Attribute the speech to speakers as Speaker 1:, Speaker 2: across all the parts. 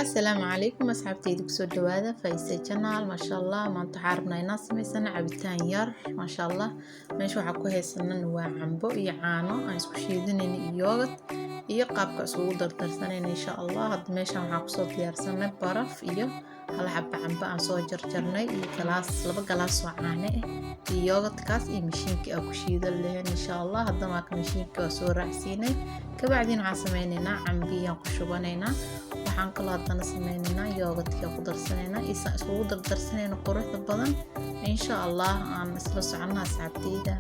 Speaker 1: السلام عليكم أصحابتي دكسو دوادا فايسة جنال ما شاء الله ما انتو حاربنا يناس ميسانا عبتان يار ما شاء الله ماشو حكو هيسانا waa cambo iyo caano aan isku shiidanayna iyo yogurt iyo qaabka isugu dardarsanayna insha Allah hadda meeshan waxaan kusoo diyaarsanay baraf iyo hal xabba cambo aan soo jarjarnay iyo laba galaas oo caano ah iyo yogurtkaas iyo mishiinka aan ku shiidan lahayn insha Allah hadda marka mishiinka soo raacsiinay kabacdina waxaan sameynaynaa cambiyaan ku shubanaynaa waxaan kaloo hadana sameynaynaa yogurtka ku darsanaynaa isugu dardarsanayna quruxda badan insha Allah aan isla soconaa asxaabteyda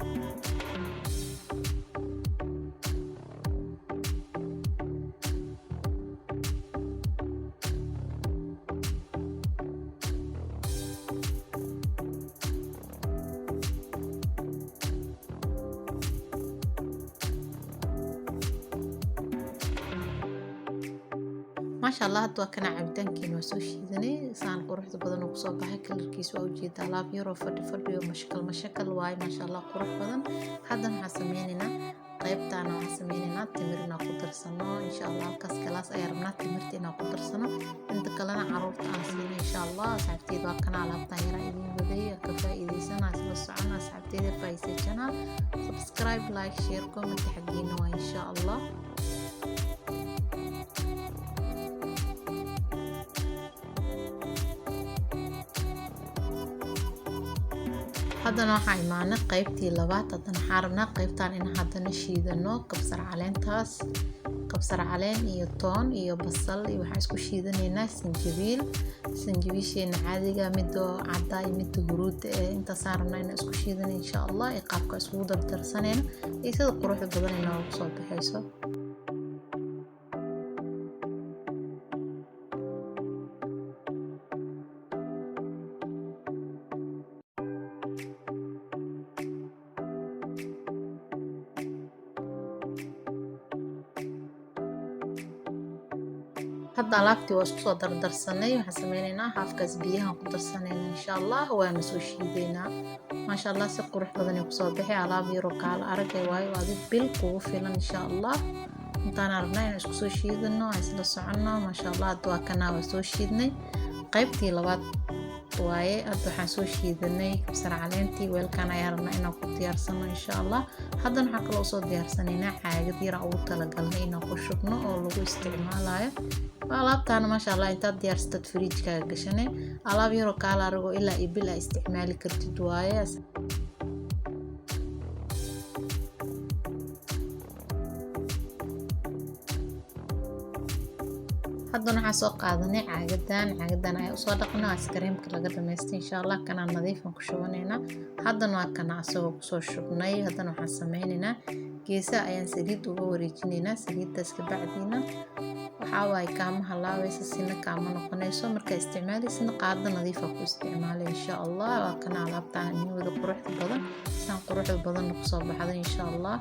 Speaker 1: ما شاء الله هاد وكنا عبدان كينو سو شيدني سان قروحda badan oo kusoo baxay kalarkiisu waa ujeedaa laab yaro fadhi mashakal waay ما شاء الله qurux badan hadan waxaan sameynaynaa qaybtaan waxaan sameynaynaa timirna ku darsano insha Allah halkaas kalaas ay rabnaa timirtina ku darsano inta kalena caruurta aan siino insha Allah asxaabteyda waa kana alaabtaan yara idin waday ka faa'iideysana isla socona asxaabteyda Faiza channel subscribe like share comment xaqiina waa insha Allah haddana waxaa imaanay qaybtii labaad haddana waxaan rabnaa qaybtaan in haddana shiidano kabsar caleen iyo toon iyo basal iyo waxaan isku shiidanaynaa sanjabiisheena caadiga midoo cadda iyo midda huruudda intaasaan rabnaa inaan isku shiidano insha Allah ee qaabka isugu dardarsanayno iyo sida quruxda badan inoogu soo baxayso hadda alaabtii waa isku soo dardarsanay waxaan sameynaynaa haafkaas biyahan ku darsanayna insha Allah waana soo shiidaynaa ma sha Allah si qurux badan ay ku soo baxay alaab yar oo kala aragay waayo adig bil kugu filan insha Allah intaan rabnaa in isku soo shiidano isla socono ma sha Allah waa kana waa soo shiidnay qaybtii labaad waaye hadda waxaan soo shiidanay kabsar caleentii weelkan ayaan rabnaa inaan ku diyaarsano insha Allah haddana waxaan kaloo soo diyaarsanaynaa caagad yar ugu talagalnay inaan ku shubno oo lagu isticmaalayo alaabtaana ma sha Allah intaad diyaarsatad fridge-kaaga gashanay alaab yar oo kala arago ilaa ibil ay isticmaali kartid waaye haddana waxaan soo qaadanay caagadan ayaa usoo dhaqnaa askareemka laga dhameystay insha Allah kana nadiifan ku shubanaynaa haddana waa kana asagoo kusoo shubnay haddana waxaan sameynaynaa geesaha ayaan saliid uga wareejinaynaa saliiddaas ka bacdiina waxaa waaye kaama halaabaysa sina kaama noqonayso markaa isticmaalaysana qaado nadiifa ku isticmaalay insha Allah waa kana alaabtaan wada quruxda badan saan quruxda badan kusoo baxday insha Allah